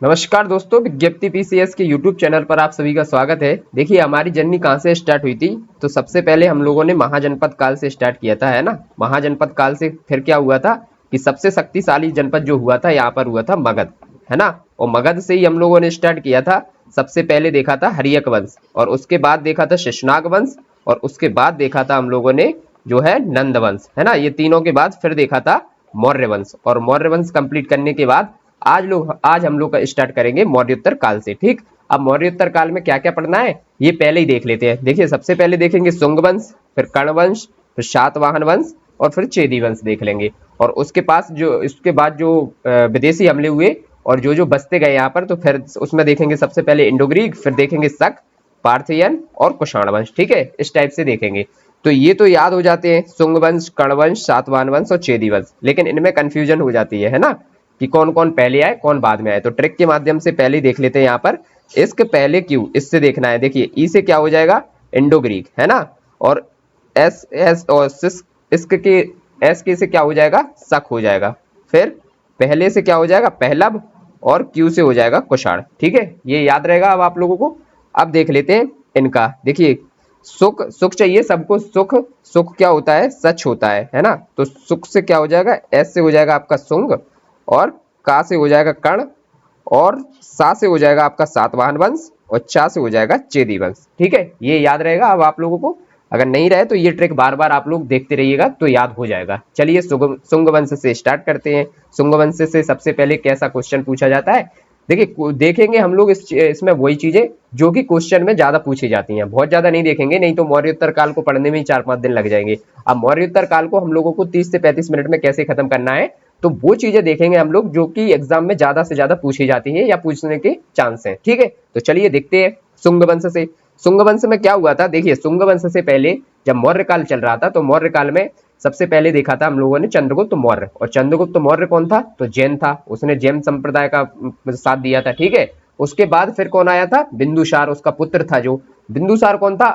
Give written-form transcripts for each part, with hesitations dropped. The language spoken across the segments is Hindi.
नमस्कार दोस्तों, विज्ञप्ति पीसीएस के यूट्यूब चैनल पर आप सभी का स्वागत है। देखिए, हमारी जर्नी कहाँ से स्टार्ट हुई थी। तो सबसे पहले हम लोगों ने महाजनपद काल से स्टार्ट किया था, है ना। महाजनपद काल से फिर क्या हुआ था कि सबसे शक्तिशाली जनपद जो हुआ था यहाँ पर हुआ था मगध, है ना। और मगध से ही हम लोगों ने स्टार्ट किया था। सबसे पहले देखा था हर्यक वंश, और उसके बाद देखा था शशनाग वंश, और उसके बाद देखा था हम लोगों ने जो है नंद वंश, है ना। ये तीनों के बाद फिर देखा था मौर्य वंश, और मौर्य वंश कंप्लीट करने के बाद आज हम लोग का स्टार्ट करेंगे मौर्योत्तर काल से। ठीक, अब मौर्योत्तर काल में क्या क्या पढ़ना है ये पहले ही देख लेते हैं। देखिए, सबसे पहले देखेंगे शुंग वंश, फिर कर्ण वंश, फिर सातवाहन वंश, और फिर चेदी वंश देख लेंगे। और उसके बाद जो विदेशी हमले हुए और जो बसते गए यहाँ पर, तो फिर उसमें देखेंगे सबसे पहले इंडो ग्रीक, फिर देखेंगे शक, पार्थियन और कुषाण वंश। ठीक है, इस टाइप से देखेंगे। तो ये तो याद हो जाते हैं, शुंग वंश, कर्ण वंश, सातवाहन वंश और चेदी वंश। लेकिन इनमें कंफ्यूजन हो जाती है ना, कि कौन कौन पहले आए कौन बाद में आए। तो ट्रिक के माध्यम से पहले देख लेते हैं। यहाँ पर इसके पहले क्यों, इससे देखना है। देखिए, ई से क्या हो जाएगा, इंडो ग्रीक, है ना। और एस एस और सिस, इसके के एस के से क्या हो जाएगा, शक हो जाएगा। फिर पहले से क्या हो जाएगा, पहलब, और क्यू से हो जाएगा कुषाण। ठीक है, ये याद रहेगा अब आप लोगों को। अब देख लेते हैं इनका। देखिए, सुख सुख चाहिए सबको। सुख सुख क्या होता है, सच होता है ना। तो सुख से क्या हो जाएगा, एस से हो जाएगा आपका शुंग, और का से हो जाएगा कर्ण, और सा से हो जाएगा आपका सातवाहन वंश, और चा से हो जाएगा चेदी वंश। ठीक है, ये याद रहेगा अब आप लोगों को। अगर नहीं रहे तो ये ट्रिक बार बार आप लोग देखते रहिएगा तो याद हो जाएगा। चलिए, शुंग वंश से स्टार्ट करते हैं। शुंग वंश से सबसे पहले कैसा क्वेश्चन पूछा जाता है। देखिए, देखेंगे हम लोग इसमें वही चीजें जो कि क्वेश्चन में ज्यादा पूछी जाती हैं। बहुत ज्यादा नहीं देखेंगे, नहीं तो मौर्योत्तर काल को पढ़ने में ही 4-5 दिन लग जाएंगे। अब मौर्योत्तर काल को हम लोगों को 30 से 35 मिनट में कैसे खत्म करना है, तो वो चीजें देखेंगे हम लोग जो कि एग्जाम में ज्यादा से ज्यादा पूछी जाती है या पूछने के चांस हैं। ठीक है, तो चलिए देखते हैं शुंग वंश से। शुंग वंश में क्या हुआ था। देखिए, शुंग वंश से पहले जब मौर्य काल चल रहा था, तो मौर्य काल में सबसे पहले देखा था हम लोगों ने चंद्रगुप्त मौर्य। और चंद्रगुप्त मौर्य कौन था, तो जैन था। उसने जैन संप्रदाय का साथ दिया था। ठीक है, उसके बाद फिर कौन आया था, बिंदुसार, उसका पुत्र था। जो बिंदुसार कौन था,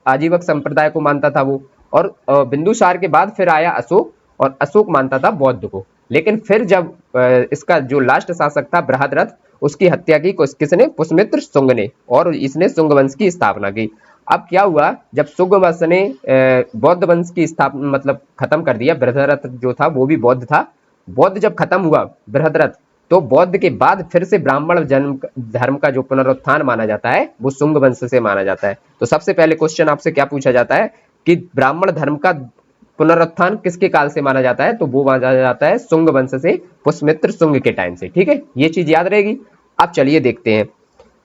आजीवक संप्रदाय को मानता था वो। और बिंदुसार के बाद फिर आया अशोक, और अशोक मानता था बौद्ध को। लेकिन फिर जब इसका जो लास्ट शासक था बृहद्रथ, उसकी हत्या की किसने, पुष्यमित्र शुंग ने, और इसने शुंग वंश की स्थापना की। अब क्या हुआ, जब शुंग वंश ने बौद्ध वंश की स्थापना मतलब खत्म कर दिया, बृहद्रथ जो था वो भी बौद्ध था। बौद्ध जब खत्म हुआ बृहद्रथ, तो बौद्ध के बाद फिर से ब्राह्मण जन्म धर्म का जो पुनरुत्थान माना जाता है वो शुंग वंश से माना जाता है। तो सबसे पहले क्वेश्चन आपसे क्या पूछा जाता है कि ब्राह्मण धर्म का पुनरुत्थान किसके काल से माना जाता है, तो वो माना जाता है शुंग वंश से, पुष्यमित्र शुंग के टाइम से। ठीक है, ये चीज याद रहेगी। अब चलिए देखते हैं।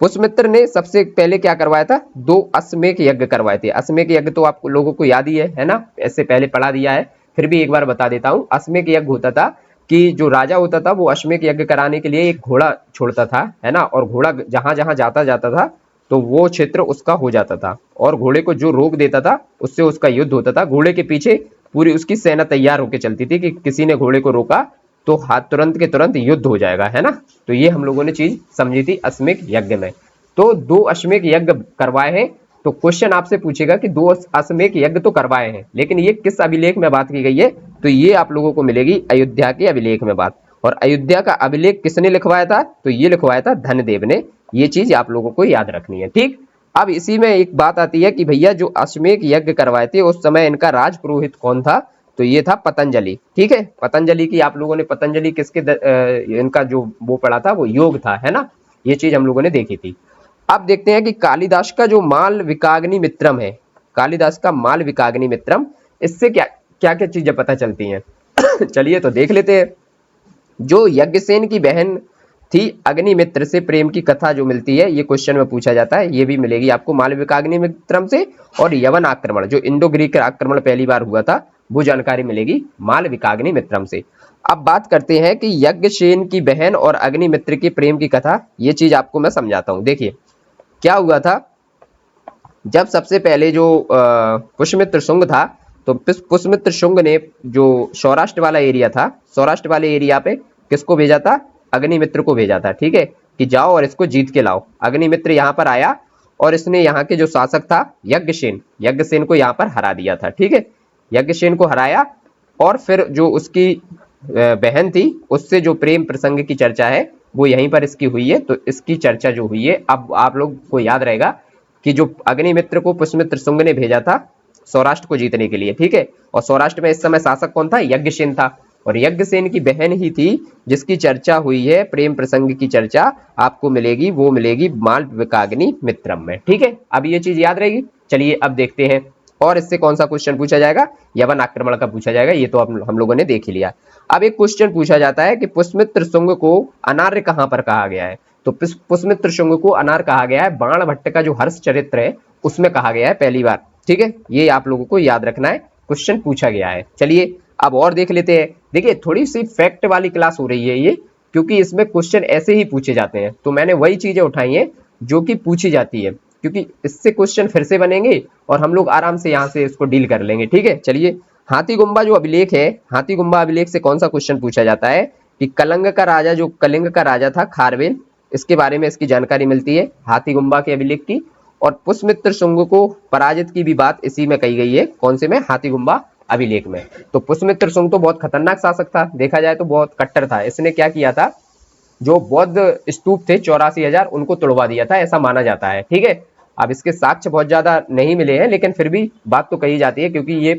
पुष्यमित्र ने सबसे पहले क्या करवाया था, 2 अश्वमेध यज्ञ करवाए थे। अश्वमेध यज्ञ तो आप लोगों को याद ही है ना, ऐसे पहले पढ़ा दिया है, फिर भी एक बार बता देता हूं। अश्वमेध यज्ञ होता था कि जो राजा होता था वो अश्वमेध यज्ञ कराने के लिए एक घोड़ा छोड़ता था, है ना। और घोड़ा जहां जहां जाता जाता था तो वो क्षेत्र उसका हो जाता था, और घोड़े को जो रोक देता था उससे उसका युद्ध होता था। घोड़े के पीछे पूरी उसकी सेना तैयार होकर चलती थी कि किसी ने घोड़े को रोका तो हाथ तुरंत के तुरंत युद्ध हो जाएगा, है ना। तो ये हम लोगों ने चीज समझी थी अश्वमेध यज्ञ में। तो 2 अश्वमेध यज्ञ करवाए हैं। तो क्वेश्चन आपसे पूछेगा कि 2 अश्वमेध यज्ञ तो करवाए हैं, लेकिन ये किस अभिलेख में बात की गई है, तो ये आप लोगों को मिलेगी अयोध्या के अभिलेख में बात। और अयोध्या का अभिलेख किसने लिखवाया था, तो ये लिखवाया था धनदेव ने। ये चीज आप लोगों को याद रखनी है। ठीक, अब इसी में एक बात आती है कि भैया जो अश्वमेध यज्ञ करवाए थे उस समय इनका राज पुरोहित कौन था, तो ये था पतंजलि। ठीक है, पतंजलि की आप लोगों ने, पतंजलि किसके इनका जो वो पढ़ा था वो योग था, है ना। ये चीज हम लोगों ने देखी थी। अब देखते हैं कि कालिदास का जो माल विकाग्नि मित्रम है, कालिदास का माल विकाग्नि मित्रम, इससे क्या क्या क्या चीजें पता चलती हैं। चलिए तो देख लेते हैं। जो यज्ञसेन की बहन थी अग्निमित्र से प्रेम की कथा जो मिलती है, ये क्वेश्चन में पूछा जाता है। ये भी मिलेगी आपको मालविकाग्निमित्रम से। और यवन आक्रमण, जो इंडो ग्रीक आक्रमण पहली बार हुआ था, वो जानकारी मिलेगी मालविकाग्निमित्रम से। अब बात करते हैं कि यज्ञसेन की बहन और अग्निमित्र के प्रेम की कथा। ये चीज आपको मैं समझाता हूं। देखिए, क्या हुआ था, जब सबसे पहले जो पुष्यमित्र शुंग था, तो पुष्यमित्र शुंग ने जो सौराष्ट्र वाला एरिया था, सौराष्ट्र वाले एरिया पे किसको भेजा था, अग्निमित्र को भेजा था। ठीक है, कि जाओ और इसको जीत के लाओ। अग्निमित्र यहाँ पर आया और इसने यहाँ के जो शासक था यज्ञसेन, यज्ञसेन को यहाँ पर हरा दिया था। ठीक है, यज्ञसेन को हराया, और फिर जो उसकी बहन थी उससे जो प्रेम प्रसंग की चर्चा है वो यहीं पर इसकी हुई है। तो इसकी चर्चा जो हुई है, अब आप लोग को याद रहेगा कि जो अग्निमित्र को पुष्यमित्र शुंग ने भेजा था सौराष्ट्र को जीतने के लिए, ठीक है। और सौराष्ट्र में इस समय शासक कौन था? यज्ञसेन था। और यज्ञसेन की बहन ही थी जिसकी चर्चा हुई है, प्रेम प्रसंग की चर्चा आपको मिलेगी, वो मिलेगी मालविकाग्नि मित्रम में, ठीक है। अब ये चीज याद रहेगी। चलिए अब देखते हैं और इससे कौन सा क्वेश्चन पूछा जाएगा? यवन आक्रमण का पूछा जाएगा। ये तो हम लोगों ने देख ही लिया। अब एक क्वेश्चन पूछा जाता है कि पुष्यमित्र शुंग को अनार्य कहां पर कहा गया है? तो पुष्यमित्र शुंग को अनार्य कहा गया है बाण भट्ट का जो हर्ष चरित्र है उसमें कहा गया है पहली बार, ठीक है। ये आप लोगों को याद रखना है, क्वेश्चन पूछा गया है। चलिए अब और देख लेते हैं। देखिए थोड़ी सी फैक्ट वाली क्लास हो रही है ये, क्योंकि इसमें क्वेश्चन ऐसे ही पूछे जाते हैं। तो मैंने वही चीजें उठाई हैं जो कि पूछी जाती है, क्योंकि इससे क्वेश्चन फिर से बनेंगे और हम लोग आराम से यहाँ से इसको डील कर लेंगे, ठीक है। चलिए हाथीगुम्बा जो अभिलेख है, हाथीगुम्बा अभिलेख से कौन सा क्वेश्चन पूछा जाता है कि कलिंग का राजा था खारवेल, इसके बारे में इसकी जानकारी मिलती है हाथीगुम्बा के अभिलेख की। और पुष्यमित्र शुंग को पराजित की भी बात इसी में कही गई है। कौन से में? हाथीगुम्बा अभिलेख में। तो पुष्यमित्र शुंग तो बहुत खतरनाक शासक था, देखा जाए तो बहुत कट्टर था। इसने क्या किया था, जो बौद्ध स्तूप थे 84,000 उनको तोड़वा दिया था, ऐसा माना जाता है, ठीक है। अब इसके साक्ष्य बहुत ज्यादा नहीं मिले हैं, लेकिन फिर भी बात तो कही जाती है, क्योंकि ये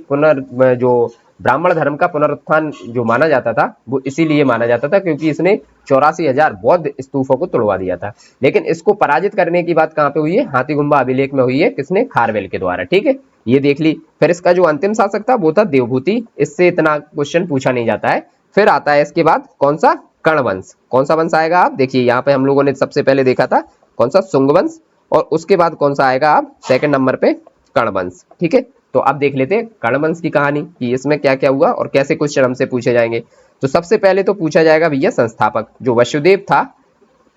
जो ब्राह्मण धर्म का पुनरुत्थान जो माना जाता था वो इसीलिए माना जाता था क्योंकि इसने 84,000 बौद्ध स्तूपों को तोड़वा दिया था। लेकिन इसको पराजित करने की बात कहाँ पे हुई है? हाथीगुम्बा अभिलेख में हुई है। किसने? खारवेल के द्वारा, ठीक है। ये देख ली। फिर इसका जो अंतिम शासक था वो था देवभूति, इससे इतना क्वेश्चन पूछा नहीं जाता है। फिर आता है इसके बाद कौन सा? कर्ण कौन सा वंश आएगा? आप देखिए यहाँ पे हम लोगों ने सबसे पहले देखा था कौन सा? शुंग वंश। और उसके बाद कौन सा आएगा? आप सेकंड नंबर पे कर्ण, ठीक है। तो अब देख लेते हैं कर्ण की कहानी कि इसमें क्या क्या हुआ और कैसे क्वेश्चन हमसे पूछे जाएंगे। तो सबसे पहले तो पूछा जाएगा भैया संस्थापक, जो वसुदेव था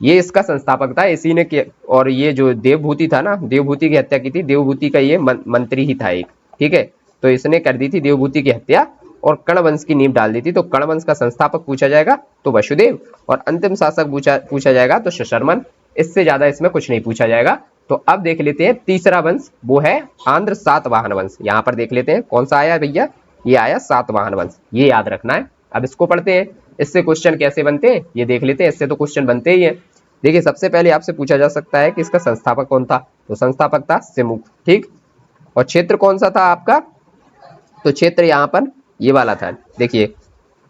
ये इसका संस्थापक था, इसी ने किया। और ये जो देवभूति था ना, देवभूति की हत्या की थी, देवभूति का ये मंत्री ही था एक, ठीक है। तो इसने कर दी थी देवभूति की हत्या और कर्ण वंश की नींव डाल दी थी। तो कर्ण वंश का संस्थापक पूछा जाएगा तो वसुदेव, और अंतिम शासक पूछा जाएगा तो सुशर्मन। इससे ज्यादा इसमें कुछ नहीं पूछा जाएगा। तो अब देख लेते हैं तीसरा वंश, वो है आंध्र सातवाहन वंश। यहाँ पर देख लेते हैं कौन सा आया भैया? ये आया सातवाहन वंश, ये याद रखना है। अब इसको पढ़ते हैं, इससे क्वेश्चन कैसे बनते हैं ये देख लेते हैं। इससे तो क्वेश्चन बनते ही है। देखिए सबसे पहले आपसे पूछा जा सकता है कि इसका संस्थापक कौन था? तो संस्थापक था सिमुक, ठीक। और क्षेत्र कौन सा था आपका? तो क्षेत्र यहाँ पर ये वाला था, देखिए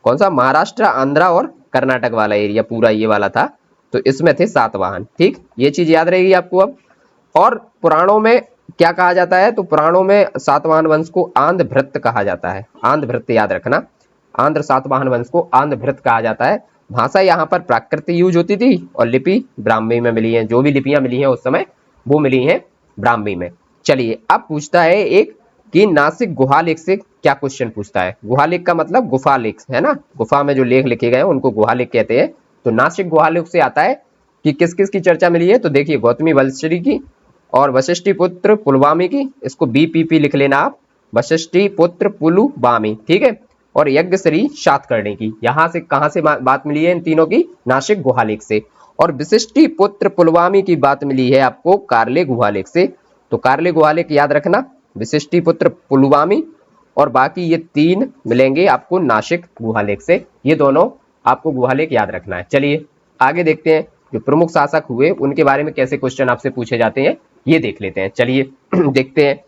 कौन सा? महाराष्ट्र, आंध्रा और कर्नाटक वाला एरिया पूरा ये वाला था। तो इसमें थे सातवाहन, ठीक। ये चीज याद रहेगी आपको अब। और पुराणों में क्या कहा जाता है? तो पुराणों में सातवाहन वंश को आंध्रभृत्य कहा जाता है। आंध्रभृत्य याद रखना, आंध्र सातवाहन वंश को आंध्रभृत्य कहा जाता है। भाषा यहाँ पर प्राकृत यूज होती थी और लिपि ब्राह्मी में मिली है। जो भी लिपियां मिली हैं उस समय वो मिली हैं ब्राह्मी में। चलिए अब पूछता है एक कि नासिक गुहालेख से क्या क्वेश्चन पूछता है? गुहालेख का मतलब गुफा लेख है ना, गुफा में जो लेख लिखे गए हैं उनको गुहालेख कहते हैं। तो नासिक गुहालेख से आता है कि किस किस की चर्चा मिली है? तो देखिए गौतमी वल्लरी की और वशिष्ठी पुत्र पुलवामी की, इसको BPP लिख लेना आप, वशिष्ठी पुत्र पुलुबामी, ठीक है। और यज्ञश्री सातकर्णी की। यहां से कहां से बात मिली है इन तीनों की? नासिक गुहालेख से। और वशिष्ठी पुत्र पुलवामी की बात मिली है आपको कार्ले गुहालेख से। तो कार्ले गुहालेख याद रखना, वशिष्ठी पुत्र पुलवामी, और बाकी ये तीन मिलेंगे आपको नासिक गुहालेख से। ये दोनों आपको गुहालेख याद रखना है। चलिए आगे देखते हैं जो प्रमुख शासक हुए उनके बारे में कैसे क्वेश्चन आपसे पूछे जाते हैं, ये देख लेते हैं। चलिए देखते हैं।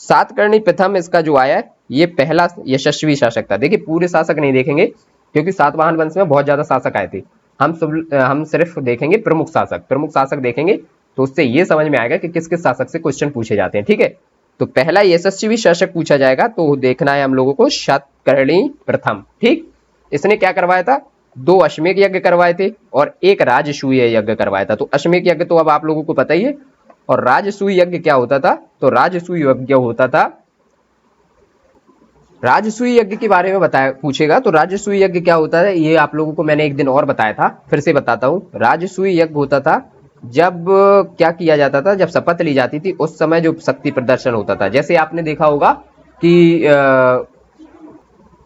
सातकर्णी प्रथम इसका जो आया है ये पहला यशस्वी शासक था। देखिए पूरे शासक नहीं देखेंगे क्योंकि सातवाहन वंश में बहुत ज्यादा शासक आए थे। हम सिर्फ देखेंगे प्रमुख शासक। प्रमुख शासक देखेंगे तो उससे ये समझ में आएगा कि किस किस शासक से क्वेश्चन पूछे जाते हैं, ठीक है। तो पहला यशस्वी शासक पूछा जाएगा तो देखना है हम लोगों को सातकर्णी प्रथम, ठीक। इसने क्या करवाया था? 2 अश्वमेध यज्ञ करवाए थे और 1 राजसूय यज्ञ करवाया था। तो अश्वमेध यज्ञ तो अब आप लोगों को पता ही है। और राजसूय यज्ञ क्या होता था? तो राजसूय यज्ञ होता था, राजसूय यज्ञ के बारे में बताया पूछेगा तो राजसूय यज्ञ क्या होता है ये आप लोगों को मैंने एक दिन और बताया था, फिर से बताता हूँ। राजसूय यज्ञ होता था जब क्या किया जाता था, जब शपथ ली जाती थी उस समय जो शक्ति प्रदर्शन होता था। जैसे आपने देखा होगा कि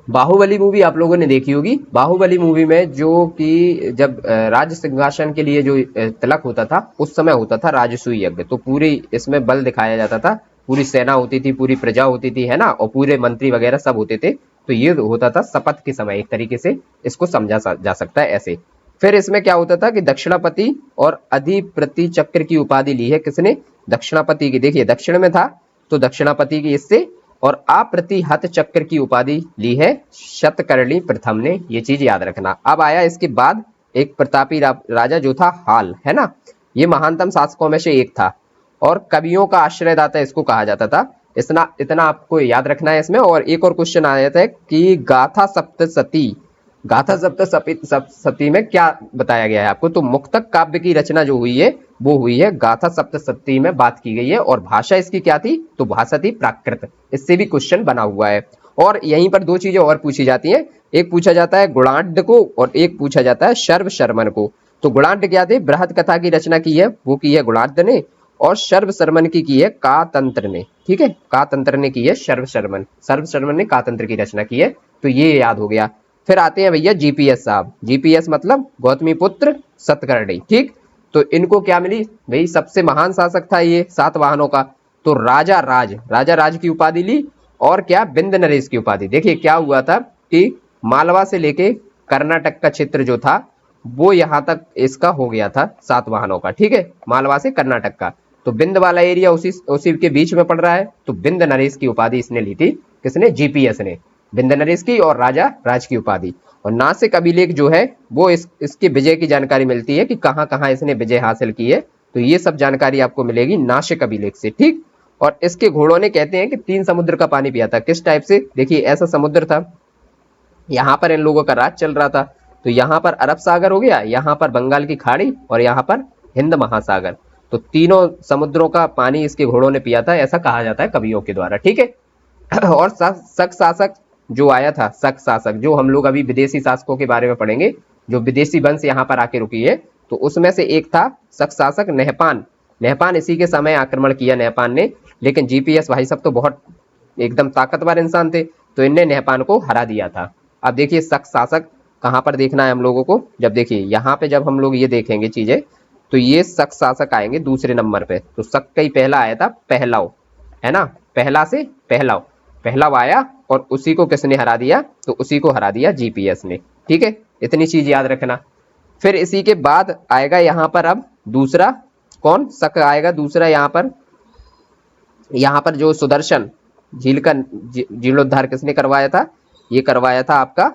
बाहुबली मूवी आप लोगों ने देखी होगी। बाहुबली मूवी में जो कि जब राज सिंहासन के लिए जो तिलक होता था उस समय होता था राजसूय यज्ञ। तो पूरी इसमें बल दिखाया जाता था, पूरी सेना होती थी, पूरी प्रजा होती थी, है ना, और पूरे मंत्री वगैरह सब होते थे। तो ये होता था शपथ के समय, एक तरीके से इसको समझा जा सकता है ऐसे। फिर इसमें क्या होता था कि दक्षिणापति और अधिप्रति चक्र की उपाधि ली है किसने, दक्षिणापति की। देखिए दक्षिण में था तो दक्षिणापति की इससे, और अप्रतिहत चक्र की उपाधि ली है शतकर्णी प्रथम ने, ये चीज याद रखना। अब आया इसके बाद एक प्रतापी राजा जो था हाल, है ना, ये महानतम शासकों में से एक था और कवियों का आश्रयदाता इसको कहा जाता था। इतना इतना आपको याद रखना है इसमें। और एक और क्वेश्चन आया था कि गाथा सप्तशती, गाथा सप्तशती में क्या बताया गया है आपको, तो मुक्तक काव्य की रचना जो हुई है वो हुई है गाथा सप्तशती में बात की गई है। और भाषा इसकी क्या थी, तो भाषा थी प्राकृत। इससे भी क्वेश्चन बना हुआ है। और यहीं पर दो चीजें और पूछी जाती हैं, एक पूछा जाता है गुणाढ़ को और एक पूछा जाता है शर्व शर्मन को। तो गुणाढ़ क्या थे, बृहद कथा की रचना की है, वो की है गुणाढ़ ने, और शर्व शर्मन की है कातंत्र ने। ठीक है, कातंत्र ने की है शर्व शर्मन ने कातंत्र की रचना की है। तो ये याद हो गया। फिर आते हैं भैया जीपीएस साहब, जीपीएस मतलब गौतमी पुत्र सतकर्णी। ठीक, तो इनको क्या मिली भाई, सबसे महान शासक था ये 7 वाहनों का, तो राजा राज की उपाधि ली। और क्या, बिंद नरेश की उपाधि। देखिए क्या हुआ था कि मालवा से लेके कर्नाटक का क्षेत्र जो था वो यहाँ तक इसका हो गया था 7 वाहनों का। ठीक है, मालवा से कर्नाटक का, तो बिंद वाला एरिया उसी के बीच में पड़ रहा है। तो बिंद नरेश की उपाधि इसने ली थी, किसने, जीपीएस ने, बिंद नरेश की और राजा राज की उपाधि। और नासिक अभिलेख जो है वो इसके विजय की जानकारी मिलती है कि कहाँ कहाँ इसने विजय हासिल की है। तो ये सब जानकारी आपको मिलेगी नासिक अभिलेख से। ठीक, और इसके घोड़ों ने कहते हैं कि 3 समुद्र का पानी पिया था। किस टाइप से, देखिए ऐसा समुद्र था, यहाँ पर इन लोगों का राज चल रहा था। तो यहाँ पर अरब सागर हो गया, यहाँ पर बंगाल की खाड़ी और यहाँ पर हिंद महासागर। तो तीनों समुद्रों का पानी इसके घोड़ों ने पिया था, ऐसा कहा जाता है कवियों के द्वारा। ठीक है। और शक शासक जो आया था, शक शासक जो हम लोग अभी विदेशी शासकों के बारे में पढ़ेंगे, जो विदेशी वंश यहाँ पर आके रुकी है, तो उसमें से एक था शक शासक नहपान इसी के समय आक्रमण किया नहपान ने। लेकिन जीपीएस भाई सब तो बहुत एकदम ताकतवर इंसान थे, तो इनने नहपान को हरा दिया था। अब देखिए शक शासक कहाँ पर देखना है हम लोगों को, जब देखिए यहाँ पे जब हम लोग ये देखेंगे चीजें, तो ये शक शासक आएंगे दूसरे नंबर पे। तो शक का ही पहला आया था पहलव, है ना, पहला से पहलव आया और उसी को किसने हरा दिया, तो उसी को हरा दिया जीपीएस ने। ठीक है, इतनी चीज याद रखना। फिर इसी के बाद आएगा यहाँ पर अब दूसरा, कौन, शक आएगा दूसरा यहाँ पर जो सुदर्शन झील का जीर्णोद्धार किसने करवाया था, ये करवाया था आपका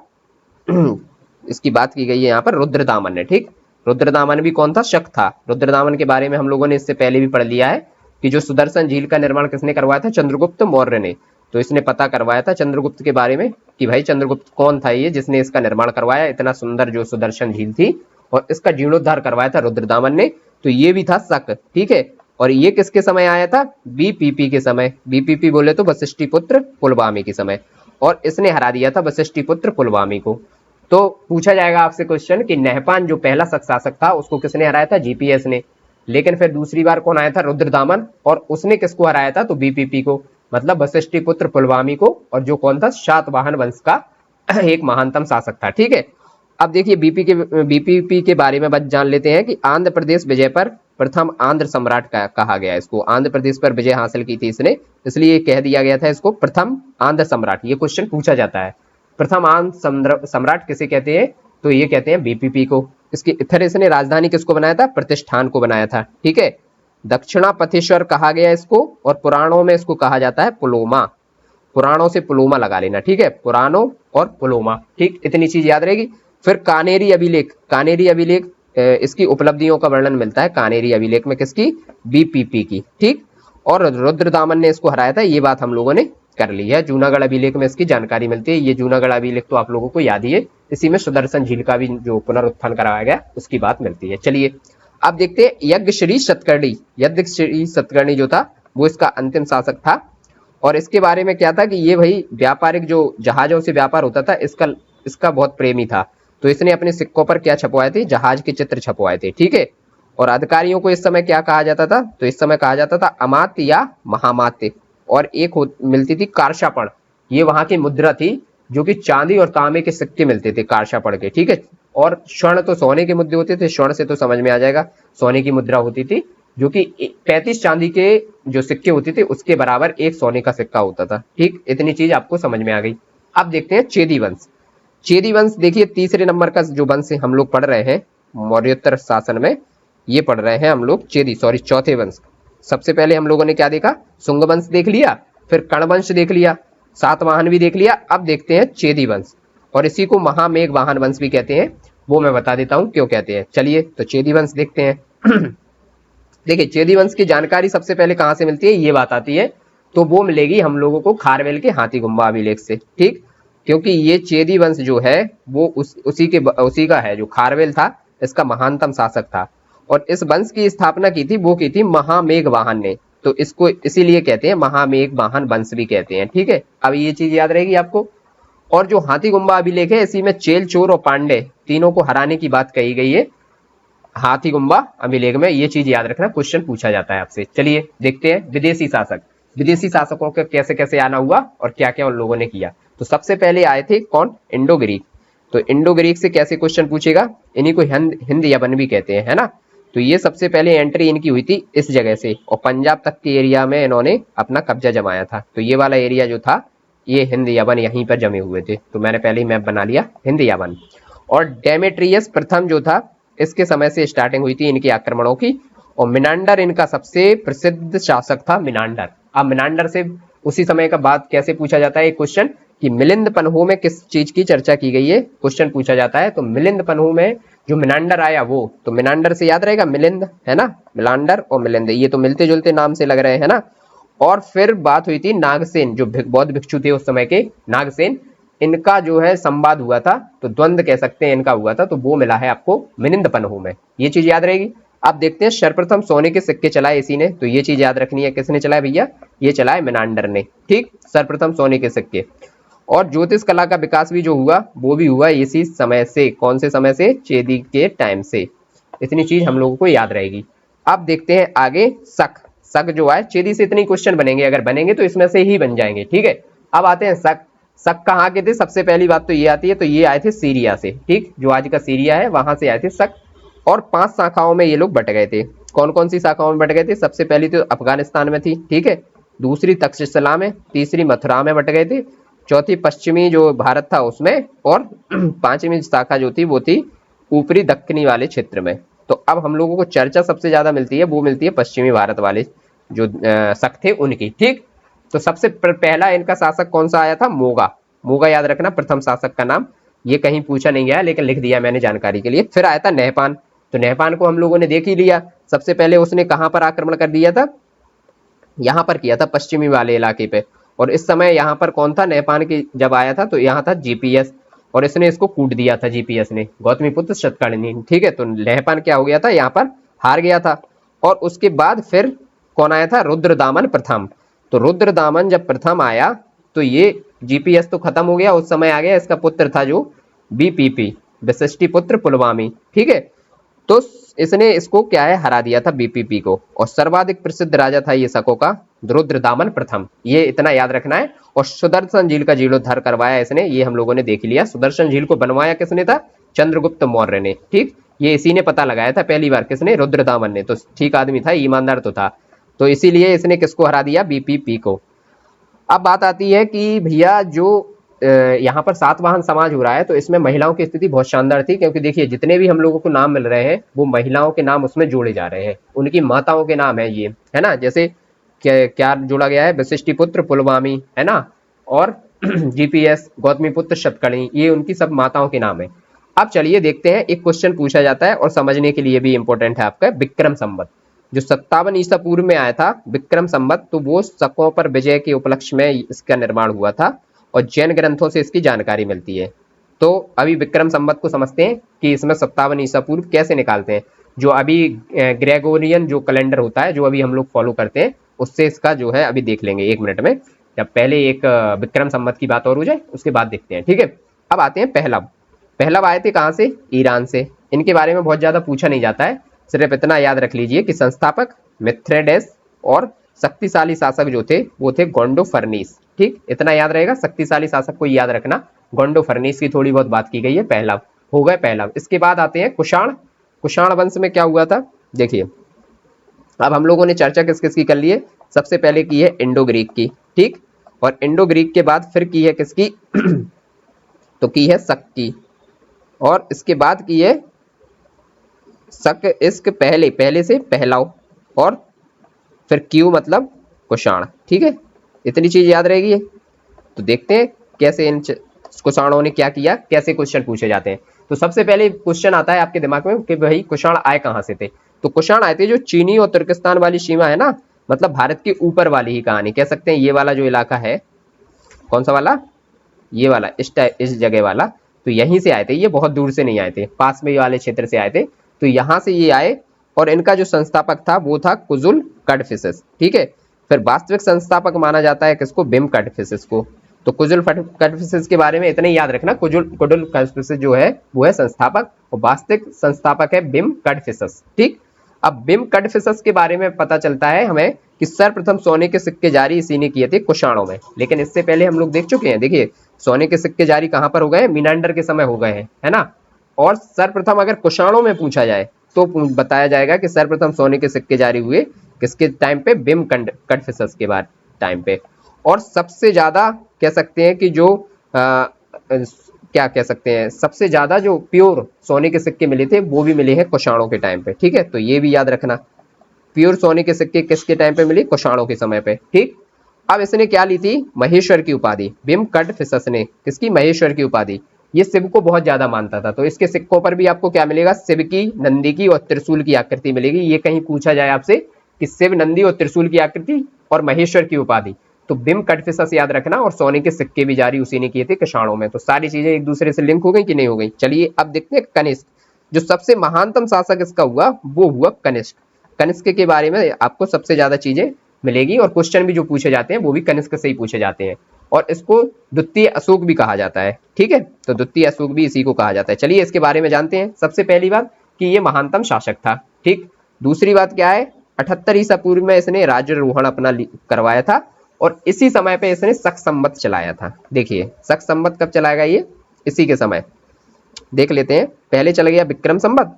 इसकी बात की गई है यहाँ पर रुद्रदामन ने। ठीक, रुद्रदामन भी कौन था, शक था। रुद्रदामन के बारे में हम लोगों ने इससे पहले भी पढ़ लिया है कि जो सुदर्शन झील का निर्माण किसने करवाया था, चंद्रगुप्त मौर्य ने। तो इसने पता करवाया था चंद्रगुप्त के बारे में कि भाई चंद्रगुप्त कौन था ये जिसने इसका निर्माण करवाया, इतना सुंदर जो सुदर्शन झील थी, और इसका जीर्णोद्धार करवाया था रुद्रदामन ने। तो ये भी था शक। ठीक है, और ये किसके समय आया था, बीपीपी के समय। बीपीपी बोले तो वशिष्ठी पुत्र पुलवामी के समय, और इसने हरा दिया था वशिष्ठी पुत्र पुलवामी को। तो पूछा जाएगा आपसे क्वेश्चन कि नहपान जो पहला शक शासक था उसको किसने हराया था, जीपीएस ने। लेकिन फिर दूसरी बार कौन आया था, रुद्रदामन, और उसने किसको हराया था, तो बीपीपी को, मतलब वशिष्ठी पुत्र पुलवामी को, और जो कौन था, शातवाहन वंश का एक महानतम शासक था। ठीक है, अब देखिए बीपीपी के बारे में बस जान लेते हैं कि आंध्र प्रदेश विजय पर प्रथम आंध्र सम्राट कहा गया इसको। आंध्र प्रदेश पर विजय हासिल की थी इसने, इसलिए कह दिया गया था इसको प्रथम आंध्र सम्राट। ये क्वेश्चन पूछा जाता है, प्रथम आंध्र सम्राट किसे कहते हैं, तो ये कहते हैं बीपीपी को। इसकी फिर इसने राजधानी किसको बनाया था, प्रतिष्ठान को बनाया था। ठीक है, दक्षिणापथेश्वर कहा गया इसको, और पुराणों में इसको कहा जाता है पुलोमा। पुराणों से पुलोमा लगा लेना। ठीक है, पुराणों और पुलोमा। ठीक, इतनी चीज याद रहेगी। फिर कानेरी अभिलेख इसकी उपलब्धियों का वर्णन मिलता है कानेरी अभिलेख में, किसकी, बीपीपी की। ठीक, और रुद्रदामन ने इसको हराया था, ये बात हम लोगों ने कर ली है। जूनागढ़ अभिलेख में इसकी जानकारी मिलती है। ये जूनागढ़ अभिलेख तो आप लोगों को याद ही है, इसी में सुदर्शन झील का भी जो पुनरुत्थान कराया गया उसकी बात मिलती है। चलिए अब देखते हैं यज्ञश्री सतकर्णी जो था वो इसका अंतिम शासक था। और इसके बारे में क्या था कि ये भाई व्यापारिक जो जहाजों से व्यापार होता था इसका बहुत प्रेमी था। तो इसने अपने सिक्कों पर क्या छपवाए थे, जहाज के चित्र छपवाए थे। ठीक है, और अधिकारियों को इस समय क्या कहा जाता था, तो इस समय कहा जाता था अमात्य या महामात्य। और एक मिलती थी कारशापण, ये वहां की मुद्रा थी जो कि चांदी और तांबे के सिक्के मिलते थे कारशापण के। ठीक है, और स्वर्ण तो सोने के मुद्दे होते थे, स्वर्ण से तो समझ में आ जाएगा, सोने की मुद्रा होती थी जो कि 35 चांदी के जो सिक्के होते थे उसके बराबर एक सोने का सिक्का होता था। ठीक, इतनी चीज आपको समझ में आ गई। अब देखते हैं चेदी वंश। चेदी वंश देखिए तीसरे नंबर का जो वंश हम लोग पढ़ रहे हैं, मौर्योत्तर शासन में। ये पढ़ रहे हैं हम लोग चौथे वंश। सबसे पहले हम लोगों ने क्या देखा, शुंग वंश देख लिया, फिर कर्ण वंश देख लिया, सातवाहन भी देख लिया। अब देखते हैं चेदी वंश, और इसी को महामेघ वाहन वंश भी कहते हैं। वो मैं बता देता हूं क्यों कहते हैं। चलिए तो चेदी वंश देखते हैं। देखिए चेदी वंश की जानकारी सबसे पहले कहां से मिलती है, ये बात आती है, तो वो मिलेगी हम लोगों को खारवेल के हाथीगुम्बा अभिलेख से। ठीक, क्योंकि ये चेदी वंश जो है वो उसी का है, जो खारवेल था इसका महानतम शासक था, और इस वंश की स्थापना की थी, वो की थी महामेघ वाहन ने। तो इसको इसीलिए कहते हैं महामेघ वाहन वंश भी कहते हैं। ठीक है, अब ये चीज याद रहेगी आपको। और जो हाथीगुम्बा अभिलेख है, इसी में चेल, चोर और पांडे तीनों को हराने की बात कही गई है हाथीगुम्बा अभिलेख में। ये चीज याद रखना, क्वेश्चन पूछा जाता है आपसे। चलिए देखते हैं विदेशी शासक। विदेशी शासकों के कैसे कैसे आना हुआ और क्या क्या उन लोगों ने किया। तो सबसे पहले आए थे कौन, इंडो ग्रीक। तो इंडो ग्रीक से कैसे क्वेश्चन पूछेगा, इन्हीं को हिंद यवन भी कहते हैं, है ना। तो ये सबसे पहले एंट्री इनकी हुई थी इस जगह से, और पंजाब तक के एरिया में इन्होंने अपना कब्जा जमाया था। तो ये वाला एरिया जो था, ये हिंद यवन यहीं पर जमे हुए थे। तो मैंने पहले ही मैप बना लिया, हिंद यवन। और डेमेट्रियस प्रथम जो था, इसके समय से स्टार्टिंग हुई थी इनके आक्रमणों की। और मिनांडर इनका सबसे प्रसिद्ध शासक था, मिनांडर। अब मिनांडर से उसी समय का बात कैसे पूछा जाता है एक क्वेश्चन, कि मिलिंद पन्हू में किस चीज की चर्चा की गई है, क्वेश्चन पूछा जाता है। तो मिलिंद पन्हू में जो मिनांडर आया वो, तो मिनांडर से याद रहेगा मिलिंद, है ना। मिलांडर और मिलिंद ये तो मिलते जुलते नाम से लग रहे हैं ना। और फिर बात हुई थी नागसेन, जो बौद्ध भिक्षु थे उस समय के, नागसेन, इनका जो है संवाद हुआ था, तो द्वंद्व कह सकते हैं इनका हुआ था। तो वो मिला है आपको मिलिंद पन्हू में, ये चीज याद रहेगी। आप देखते हैं सर्वप्रथम सोने के सिक्के चलाए इसी ने, तो ये चीज याद रखनी है, किसने चलाए भैया, ये चलाए मिनांडर ने। ठीक, सर्वप्रथम सोने के सिक्के। और ज्योतिष कला का विकास भी जो हुआ, वो भी हुआ इसी समय से। कौन से समय से, चेदी के टाइम से। इतनी चीज हम लोगों को याद रहेगी। अब देखते हैं आगे शक। शक जो है, चेदी से इतने क्वेश्चन बनेंगे, अगर बनेंगे तो इसमें से ही बन जाएंगे। ठीक है, अब आते हैं शक। शक कहाँ के थे, सबसे पहली बात तो ये आती है, तो ये आए थे सीरिया से। ठीक, जो आज का सीरिया है वहां से आए थे शक। और 5 शाखाओं में ये लोग बट गए थे। कौन कौन सी शाखाओं में बट गए थे, सबसे पहली तो अफगानिस्तान में थी, ठीक है, दूसरी तक्षशिला में, तीसरी मथुरा में बट गए थे, चौथी पश्चिमी जो भारत था उसमें, और 5वीं शाखा जो थी वो थी ऊपरी दक्षिणी वाले क्षेत्र में। तो अब हम लोगों को चर्चा सबसे ज्यादा मिलती है, वो मिलती है पश्चिमी भारत वाले जो शक थे उनकी। ठीक, तो सबसे पहला इनका शासक कौन सा आया था, मोगा। मोगा याद रखना प्रथम शासक का नाम, ये कहीं पूछा नहीं गया लेकिन लिख दिया मैंने जानकारी के लिए। फिर आया था नहपान। तो नहपान को हम लोगों ने देख ही लिया। सबसे पहले उसने कहां पर आक्रमण कर दिया था, यहां पर किया था पश्चिमी वाले इलाके पे। और इस समय यहाँ पर कौन था, नहपान की जब आया था तो यहाँ था जीपीएस, और इसने इसको कूट दिया था जीपीएस ने, गौतमीपुत्र शतकर्णी। ठीक है, तो नहपान क्या हो गया था, यहाँ पर हार गया था। और उसके बाद फिर कौन आया था, रुद्रदामन प्रथम। तो रुद्रदामन जब प्रथम आया तो ये जीपीएस तो खत्म हो गया, उस समय आ गया इसका पुत्र था जो बीपीपी, वशिष्ठी पुत्र पुलवामी। ठीक है, तो इसने इसको क्या है, हरा दिया था बीपीपी को। और सर्वाधिक प्रसिद्ध राजा था ये शकों का रुद्रदामन प्रथम, ये इतना याद रखना है। और सुदर्शन झील का जीर्णोद्धार करवाया इसने, ये हम लोगों ने देख लिया। सुदर्शन झील को बनवाया किसने था, चंद्रगुप्त मौर्य ने। ठीक, ये इसी ने पता लगाया था पहली बार, किसने, रुद्रदामन ने। तो ठीक आदमी था, ईमानदार तो था, तो इसीलिए इसने किसको हरा दिया, बीपीपी को। अब बात आती है कि भैया जो यहाँ पर सातवाहन समाज हो रहा है, तो इसमें महिलाओं की स्थिति बहुत शानदार थी, क्योंकि देखिए जितने भी हम लोगों को नाम मिल रहे हैं वो महिलाओं के नाम उसमें जोड़े जा रहे हैं, उनकी माताओं के नाम है ये, है ना। जैसे क्या जोड़ा गया है, वशिष्ठी पुत्र पुलवामी, है ना, और जीपीएस गौतमीपुत्र शतकर्णी, ये उनकी सब माताओं के नाम है। अब चलिए देखते हैं, एक क्वेश्चन पूछा जाता है और समझने के लिए भी इंपॉर्टेंट है आपका, विक्रम संवत जो 57 ईसा पूर्व में आया था, विक्रम संवत, तो वो शकों पर विजय के उपलक्ष्य में इसका निर्माण हुआ था, और जैन ग्रंथों से इसकी जानकारी मिलती है। तो अभी विक्रम संवत को समझते हैं कि इसमें 57 ईसा पूर्व कैसे निकालते हैं। जो अभी ग्रेगोरियन जो कैलेंडर होता है, जो अभी हम लोग फॉलो करते हैं, उससे इसका जो है अभी देख लेंगे 1 मिनट में। जब पहले एक विक्रम संवत की बात और हो जाए उसके बाद देखते हैं, ठीक है। अब आते हैं पहलव। पहलव आए थे कहाँ से, ईरान से। इनके बारे में बहुत ज्यादा पूछा नहीं जाता है, सिर्फ इतना याद रख लीजिए कि संस्थापक मिथ्रेडेस और शक्तिशाली शासक जो थे वो थे गोंडो फर्नीस। ठीक, इतना याद रहेगा, शक्तिशाली शासक को याद रखना। गोंडो फर्नीस की थोड़ी बहुत बात की गई है। पहलव हो गए पहलव। इसके बाद आते हैं कुषाण। कुषाण वंश में क्या हुआ था, देखिए अब हम लोगों ने चर्चा किस किस की कर ली है। सबसे पहले की है इंडो ग्रीक की, ठीक, और इंडो ग्रीक के बाद फिर की है किसकी तो की है शक की, और इसके बाद की है शक इश्क पहले, पहले से पहलाओ, और फिर क्यू मतलब कुषाण। ठीक है, इतनी चीज याद रहेगी ये। तो देखते हैं कैसे इन कुषाणों ने क्या किया, कैसे क्वेश्चन पूछे जाते हैं। तो सबसे पहले क्वेश्चन आता है आपके दिमाग में कि भाई कुषाण आए कहां से थे। तो कुषाण आए थे जो चीनी और तुर्किस्तान वाली सीमा है ना, मतलब भारत के ऊपर वाली ही कहानी कह सकते हैं। ये वाला जो इलाका है, कौन सा वाला, ये वाला, इस जगह वाला, तो यहीं से आए थे। ये बहुत दूर से नहीं आए थे, पास में वाले क्षेत्र से आए थे। तो यहाँ से ये आए, और इनका जो संस्थापक था वो था कुजुल कडफिसेस। ठीक है, फिर वास्तविक संस्थापक माना जाता है किसको, बिम कडफिसेस को। तो कुजुल कडफिसेस के बारे में इतना ही याद रखना, कुजुल कडफिसेस जो है वो है संस्थापक, और वास्तविक संस्थापक है बिम कडफिसेस। ठीक, अब बिम कडफिसेस के बारे में पता चलता है हमें कि सर्वप्रथम सोने के सिक्के जारी इसी ने किए थे कुषाणों में। लेकिन इससे पहले हम लोग देख चुके हैं, देखिए सोने के सिक्के जारी कहां पर हो गए, मीनांडर के समय हो गए हैं, है ना। और सर्वप्रथम अगर कुषाणों में पूछा जाए तो बताया जाएगा कि सर्वप्रथम सोने के सिक्के जारी हुए किसके टाइम पे, बिम कडफिसेस के बाद टाइम पे। और सबसे ज्यादा कह सकते हैं कि जो क्या कह सकते हैं, सबसे ज्यादा जो प्योर सोने के सिक्के मिले थे वो भी मिले हैं कुषाणों के टाइम पे। ठीक है, तो ये भी याद रखना, प्योर सोने के सिक्के किसके टाइम पे मिले, कुषाणों के समय पे। ठीक, अब इसने क्या ली थी, महेश्वर की उपाधि। बिम कडफिसेस ने किसकी, महेश्वर की उपाधि। ये शिव को बहुत ज्यादा मानता था, तो इसके सिक्कों पर भी आपको क्या मिलेगा, शिव की, नंदी की और त्रिशूल की आकृति मिलेगी। ये कहीं पूछा जाए आपसे कि शिव, नंदी और त्रिशूल की आकृति और महेश्वर की उपाधि, तो बिम कडफिसेस याद रखना। और सोने के सिक्के भी जारी उसी ने किए थे कुषाणों में। तो सारी चीजें एक दूसरे से लिंक हो गई कि नहीं हो गई। चलिए अब देखते हैं कनिष्क, जो सबसे महानतम शासक इसका हुआ वो हुआ कनिष्क। कनिष्क के बारे में आपको सबसे ज्यादा चीजें मिलेगी, और क्वेश्चन भी जो पूछे जाते हैं वो भी कनिष्क से ही पूछे जाते हैं। और इसको द्वितीय अशोक भी कहा जाता है। ठीक है, तो द्वितीय अशोक भी इसी को कहा जाता है। चलिए इसके बारे में जानते हैं। सबसे पहली बात कि ये महानतम शासक था। ठीक, दूसरी बात क्या है, 78 ईसा पूर्व में इसने राज्यारोहण अपना करवाया था, और इसी समय पे इसने शक संवत चलाया था। देखिए शक संवत कब चलाएगा, ये इसी के समय देख लेते हैं। पहले चल गया विक्रम संवत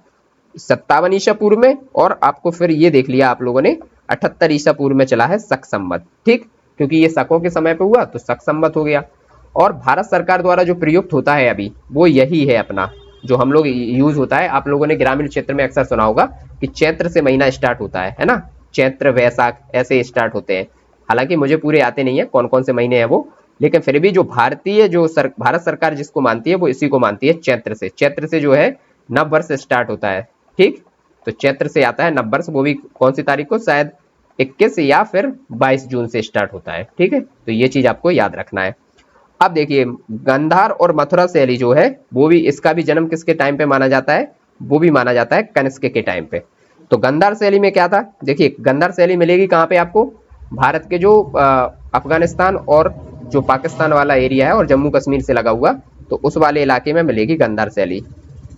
57 ईसा पूर्व में, और आपको फिर ये देख लिया आप लोगों ने 78 ईसा पूर्व में चला है शक संवत। ठीक, क्योंकि ये शकों के समय पे हुआ तो शक संवत हो गया। और भारत सरकार द्वारा जो प्रयुक्त होता है अभी वो यही है अपना, जो हम लोग यूज होता है। आप लोगों ने ग्रामीण क्षेत्र में अक्सर सुना होगा कि चैत्र से महीना स्टार्ट होता है ना, चैत्र वैशाख ऐसे स्टार्ट होते हैं। हालांकि मुझे पूरे आते नहीं है कौन कौन से महीने हैं वो, लेकिन फिर भी जो भारतीय जो भारत सरकार जिसको मानती है वो इसी को मानती है, चैत्र से। चैत्र से जो है नव वर्ष स्टार्ट होता है। ठीक, तो चैत्र से आता है नव वर्ष, वो भी कौन सी तारीख को, शायद 21 या फिर 22 जून से स्टार्ट होता है। ठीक है, तो ये चीज आपको याद रखना है। अब देखिए गांधार और मथुरा शैली जो है वो भी, इसका भी जन्म किसके टाइम पे माना जाता है, वो भी माना जाता है कनिष्क के टाइम पे। तो गांधार शैली में क्या था, देखिए गांधार शैली मिलेगी कहाँ पे आपको, भारत के जो अफगानिस्तान और जो पाकिस्तान वाला एरिया है और जम्मू कश्मीर से लगा हुआ, तो उस वाले इलाके में मिलेगी गांधार शैली।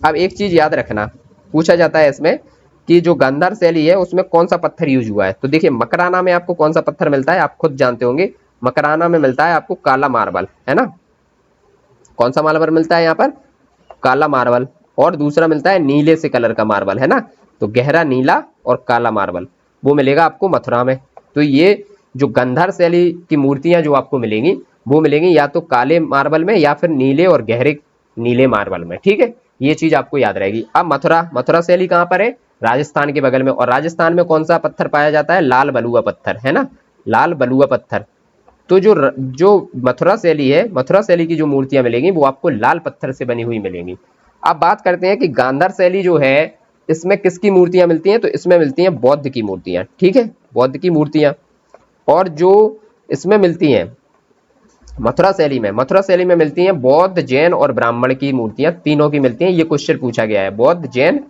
अब एक चीज याद रखना, पूछा जाता है इसमें कि जो गांधार शैली है उसमें कौन सा पत्थर यूज हुआ है। तो देखिए मकराना में आपको कौन सा पत्थर मिलता है, आप खुद जानते होंगे। मकराना में मिलता है आपको काला मार्बल, है ना। कौन सा मार्बल मिलता है यहाँ पर, काला मार्बल। और दूसरा मिलता है नीले से कलर का मार्बल, है ना। तो गहरा नीला और काला मार्बल वो मिलेगा आपको मथुरा में। तो ये जो गांधार शैली की मूर्तियां जो आपको मिलेंगी वो मिलेंगी या तो काले मार्बल में या फिर नीले और गहरे नीले मार्बल में। ठीक है, ये चीज आपको याद रहेगी। अब मथुरा, मथुरा शैली कहाँ पर है, राजस्थान के बगल में। और राजस्थान में कौन सा पत्थर पाया जाता है, लाल बलुआ पत्थर, है ना, लाल बलुआ पत्थर। तो जो मथुरा शैली है, मथुरा शैली की जो मूर्तियां मिलेंगी वो आपको लाल पत्थर से बनी हुई मिलेंगी। अब बात करते हैं कि गांधार शैली जो है इसमें किसकी मूर्तियां मिलती हैं, तो इसमें मिलती हैं बौद्ध की मूर्तियां। ठीक है, बौद्ध की मूर्तियां। और जो इसमें मिलती हैं मथुरा शैली में, मथुरा शैली में मिलती हैं बौद्ध, जैन और ब्राह्मण की मूर्तियां, तीनों की मिलती हैं। ये क्वेश्चन पूछा गया है, बौद्ध, जैन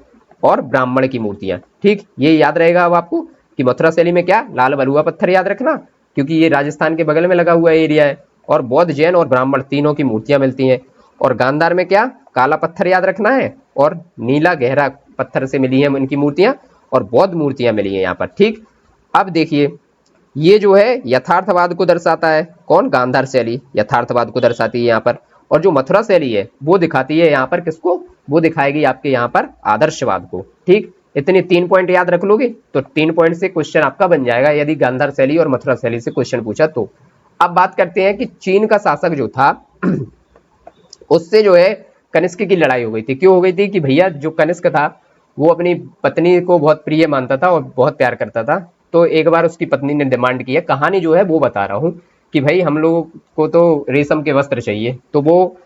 और ब्राह्मण की मूर्तियां। ठीक, ये याद रहेगा अब आपको कि मथुरा शैली में क्या, लाल बलुआ पत्थर याद रखना क्योंकि ये राजस्थान के बगल में लगा हुआ एरिया है। और बौद्ध, जैन और ब्राह्मण तीनों की मूर्तियां मिलती हैं। और गांधार में क्या, काला पत्थर याद रखना है और नीला गहरा पत्थर से मिली है इनकी मूर्तियां, और बौद्ध मूर्तियां मिली है यहाँ पर। ठीक, अब देखिए ये जो है यथार्थवाद को दर्शाता है, कौन, गांधार शैली यथार्थवाद को दर्शाती है यहाँ पर। और जो मथुरा शैली है वो दिखाती है यहाँ पर किसको, वो दिखाएगी आपके यहाँ पर आदर्शवाद को। ठीक, इतने 3 पॉइंट याद रख लोगे तो 3 पॉइंट से क्वेश्चन आपका बन जाएगा यदि गांधार शैली और मथुरा शैली से क्वेश्चन पूछा तो। अब बात करते हैं कि चीन का शासक जो था उससे जो है कनिष्क की लड़ाई हो गई थी। क्यों हो गई थी कि भैया जो कनिष्क था वो अपनी पत्नी को बहुत प्रिय मानता था और बहुत प्यार करता था। तो एक बार उसकी पत्नी ने डिमांड की है, कहानी जो है वो बता रहा हूँ, कि भाई हम लोगों को तो रेशम के वस्त्र चाहिए। तो वो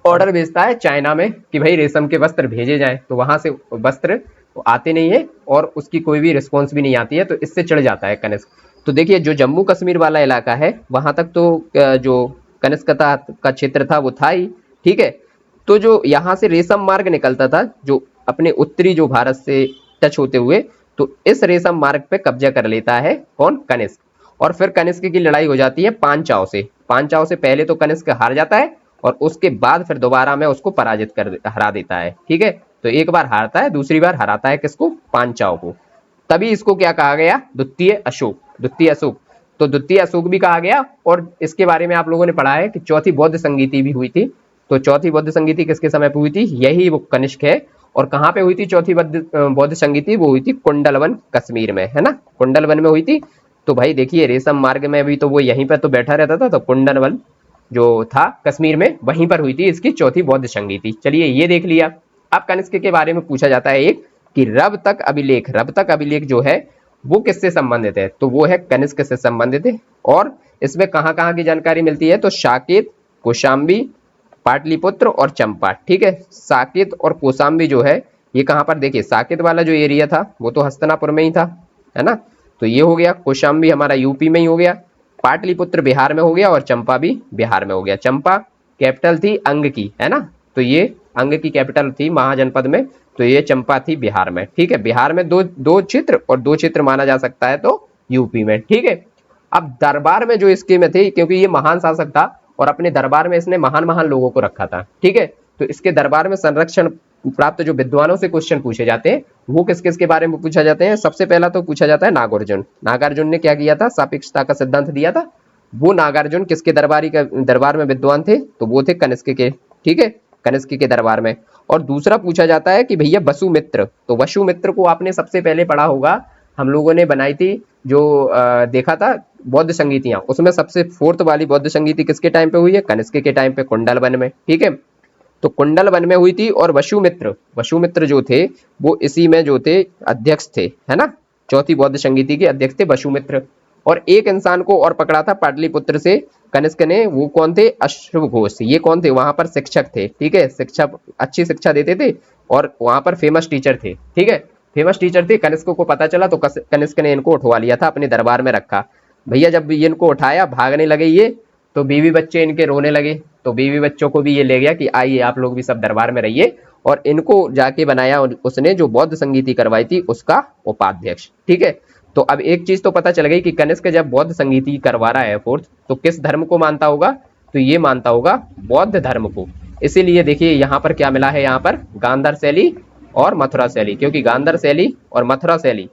ऑर्डर भेजता है चाइना में कि भाई रेशम के वस्त्र भेजे जाएं। तो वहां से वस्त्र आते नहीं है और उसकी कोई भी रिस्पॉन्स भी नहीं आती है, तो इससे चिढ़ जाता है कनिष्क। तो देखिए जो जम्मू कश्मीर वाला इलाका है वहां तक तो जो कनिष्क का क्षेत्र था वो था ही, ठीक है। तो जो यहाँ से रेशम मार्ग निकलता था जो अपने उत्तरी जो भारत से टच होते हुए, तो इस रेशम मार्ग पे कब्जा कर लेता है कौन, कनिष्क। और फिर कनिष्क की लड़ाई हो जाती है पांचाल से। पांचाल से पहले तो कनिष्क हार जाता है और उसके बाद फिर दोबारा में उसको पराजित कर हरा देता है, ठीक है। तो एक बार हारता है, दूसरी बार हराता है किसको, पांचाल को। तभी इसको क्या कहा गया, द्वितीय अशोक, द्वितीय अशोक। तो द्वितीय अशोक भी कहा गया। और इसके बारे में आप लोगों ने पढ़ा है कि चौथी बौद्ध संगीति भी हुई थी। तो चौथी बौद्ध संगीति किसके समय पे हुई थी, यही वो कनिष्क है। और कहाँ पे हुई थी चौथी बौद्ध संगीति, वो हुई थी कुंडलवन कश्मीर में, है ना, कुंडलवन में हुई थी। तो भाई देखिए रेशम मार्ग में भी तो वो यहीं पर तो बैठा रहता था, तो कुंडलवन जो था कश्मीर में वहीं पर हुई थी इसकी चौथी बौद्ध संगीति। चलिए ये देख लिया। अब कनिष्क के बारे में पूछा जाता है एक, कि रब तक अभिलेख, रब तक अभिलेख जो है वो किससे संबंधित है, तो वो है कनिष्क से संबंधित है। और इसमें कहाँ कहाँ की जानकारी मिलती है, तो साकेत, कौशाम्बी, पाटलिपुत्र और चंपा, ठीक है। साकेत और कौशाम्बी जो है ये कहाँ पर, देखिए साकेत वाला जो एरिया था वो तो हस्तिनापुर में ही था, है ना। तो ये हो गया, कौशाम्बी हमारा यूपी में ही हो गया, पाटलिपुत्र बिहार में हो गया और चंपा भी बिहार में हो गया। चंपा कैपिटल थी अंग की, है ना, तो ये अंग की कैपिटल थी महाजनपद में। तो ये चंपा थी बिहार में, ठीक है। बिहार में दो दो क्षेत्र और दो क्षेत्र माना जा सकता है तो यूपी में, ठीक है। अब दरबार में जो इसके में थे, क्योंकि ये महान शासक था और अपने दरबार में इसने महान महान लोगों को रखा था, ठीक है। तो इसके दरबार में संरक्षण प्राप्त जो विद्वानों से क्वेश्चन पूछे जाते हैं वो किस किस के बारे में पूछा जाते हैं, सबसे पहला तो पूछा जाता है नागार्जुन। नागार्जुन ने क्या किया था, सापेक्षता का सिद्धांत दिया था। वो नागार्जुन किसके दरबार में विद्वान थे, तो वो थे कनिष्क के, ठीक है, कनिष्क के दरबार में। और दूसरा पूछा जाता है कि भैया वसुमित्र, तो वसुमित्र को आपने सबसे पहले पढ़ा होगा, हम लोगों ने बनाई थी जो देखा था बौद्ध संगीतियां, उसमें सबसे फोर्थ वाली बौद्ध संगीति किसके टाइम पे हुई है, कनिष्क के टाइम पे, कुंडलवन में, ठीक है। तो कुंडलवन में हुई थी। और वसुमित्र, वसुमित्र जो थे वो इसी में जो थे अध्यक्ष थे, है ना, चौथी बौद्ध संगीति के अध्यक्ष थे वसुमित्र। और एक इंसान को और पकड़ा था पाटलिपुत्र से कनिष्क ने, वो कौन थे, अश्व घोष। ये कौन थे, वहां पर शिक्षक थे, ठीक है, शिक्षा, अच्छी शिक्षा देते थे और वहां पर फेमस टीचर थे, ठीक है, फेमस टीचर थे। कनिष्क को पता चला तो कनिष्क ने इनको उठवा लिया था, अपने दरबार में रखा। भैया जब ये इनको उठाया भागने लगे ये, तो बीवी बच्चे इनके रोने लगे। तो बीवी बच्चों को भी ये ले गया कि आइए आप लोग भी सब दरबार में रहिए। और इनको जाके बनाया उसने जो बौद्ध संगीति करवाई थी उसका उपाध्यक्ष, ठीक है। तो अब एक चीज तो पता चल गई कि कनिष्क जब बौद्ध संगीति करवा रहा है फोर्थ, तो किस धर्म को मानता होगा, तो ये मानता होगा बौद्ध धर्म को। इसीलिए देखिए यहाँ पर क्या मिला है, यहाँ पर गांधार शैली और मथुरा शैली, क्योंकि गांधार शैली और मथुरा शैली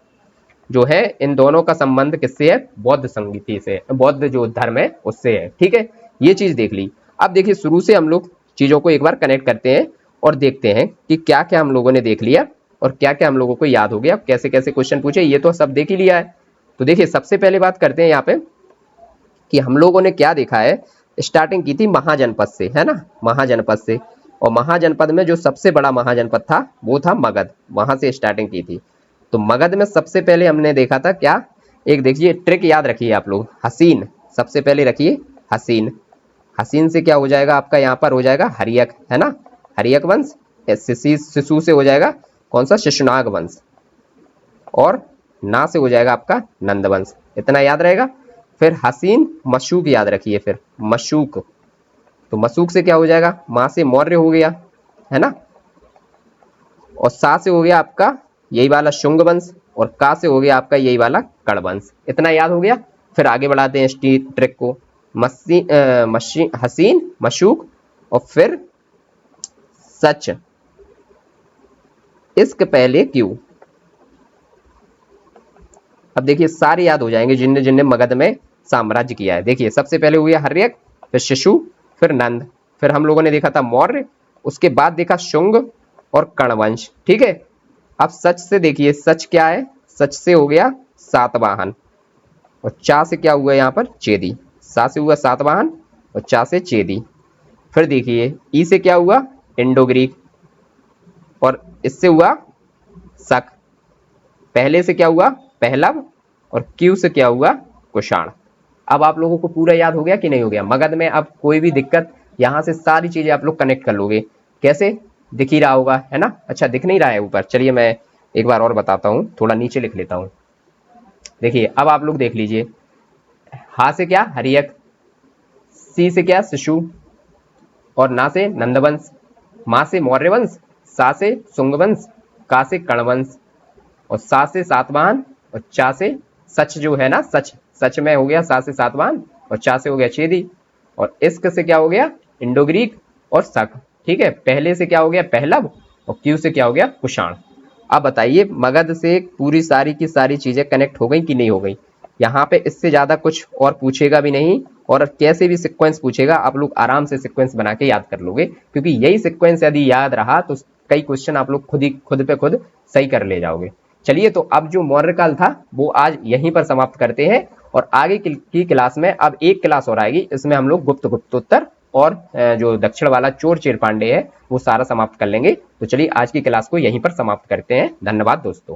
जो है इन दोनों का संबंध किससे है, बौद्ध संगीति से, बौद्ध जो धर्म है उससे है, ठीक है। ये चीज देख ली। अब देखिए शुरू से हम लोग चीजों को एक बार कनेक्ट करते हैं और देखते हैं कि क्या क्या हम लोगों ने देख लिया और क्या क्या हम लोगों को याद हो गया, कैसे कैसे क्वेश्चन पूछे, ये तो सब देख ही लिया है। तो देखिए सबसे पहले बात करते हैं यहाँ पे कि हम लोगों ने क्या देखा है, स्टार्टिंग की थी महाजनपद से, है ना, महाजनपद से। और महाजनपद में जो सबसे बड़ा महाजनपद था वो था मगध, वहां से स्टार्टिंग की थी। तो मगध में सबसे पहले हमने देखा था क्या, एक देखिए ट्रिक याद रखिए आप लोग, हसीन, सबसे पहले रखिए हसीन। हसीन से क्या हो जाएगा आपका, यहाँ पर हो जाएगा हरियक, है ना, हरियक वंश। शिशु से हो जाएगा कौन सा, शिशुनाग वंश। और ना से हो जाएगा आपका नंद वंश, इतना याद रहेगा। फिर हसीन मशूक याद रखिए, फिर मशूक, तो मशूक से क्या हो जाएगा, माँ से मौर्य हो गया, है ना। और सा से हो गया आपका यही वाला शुंग वंश। और का से हो गया आपका यही वाला कण वंश, इतना याद हो गया। फिर आगे बढ़ाते हैं इस ट्रिक को, हसीन, मशूक और फिर सच, इश्क पहले क्यों। अब देखिए सारे याद हो जाएंगे जिनने जिनने मगध में साम्राज्य किया है। देखिए सबसे पहले हो गया हर्यक, फिर शिशु, फिर नंद, फिर हम लोगों ने देखा था मौर्य, उसके बाद देखा शुंग और कणवंश, ठीक है। अब सच से देखिए, सच क्या है, सच से हो गया सातवाहन। और चा से क्या हुआ यहाँ पर, चेदी, सा से हुआ सातवाहन और चा से चेदी। फिर देखिए ई से क्या हुआ, इंडो ग्रीक। और इससे हुआ शक, पहले से क्या हुआ पहलव, और क्यू से क्या हुआ कुषाण। अब आप लोगों को पूरा याद हो गया कि नहीं हो गया? मगध में अब कोई भी दिक्कत, यहाँ से सारी चीजें आप लोग कनेक्ट कर लोगे। कैसे? दिख ही रहा होगा, है ना? अच्छा, दिख नहीं रहा है ऊपर? चलिए मैं एक बार और बताता हूँ, थोड़ा नीचे लिख लेता हूँ। देखिए अब आप लोग देख लीजिए, हा से क्या हरियक, सी से क्या शिशु, और ना से नंदवंश, मा से मौर्य वंश, सा से शुंग वंश, का से कणवंश, और सा से सातवाहन, और चा से सच जो है ना, सच, सच में हो गया सा से सातवाहन, और चा से हो गया चेदी, और इश्क से क्या हो गया इंडो ग्रीक, और शक। ठीक है, पहले से क्या हो गया पहलव, और क्यू से क्या हो गया कुषाण। अब बताइए मगध से पूरी सारी की सारी चीजें कनेक्ट हो गई कि नहीं हो गई? यहाँ पे इससे ज्यादा कुछ और पूछेगा भी नहीं, और कैसे भी सीक्वेंस पूछेगा आप लोग आराम से सीक्वेंस बना के याद कर लोगे, क्योंकि यही सीक्वेंस यदि याद रहा तो कई क्वेश्चन आप लोग खुद पे खुद सही कर ले जाओगे। चलिए, तो अब जो मौर्य काल था वो आज यहीं पर समाप्त करते हैं, और आगे की क्लास में अब एक क्लास और आएगी, इसमें हम लोग गुप्तोत्तर और जो दक्षिण वाला चोर चेर पांडे है वो सारा समाप्त कर लेंगे। तो चलिए आज की क्लास को यहीं पर समाप्त करते हैं। धन्यवाद दोस्तों।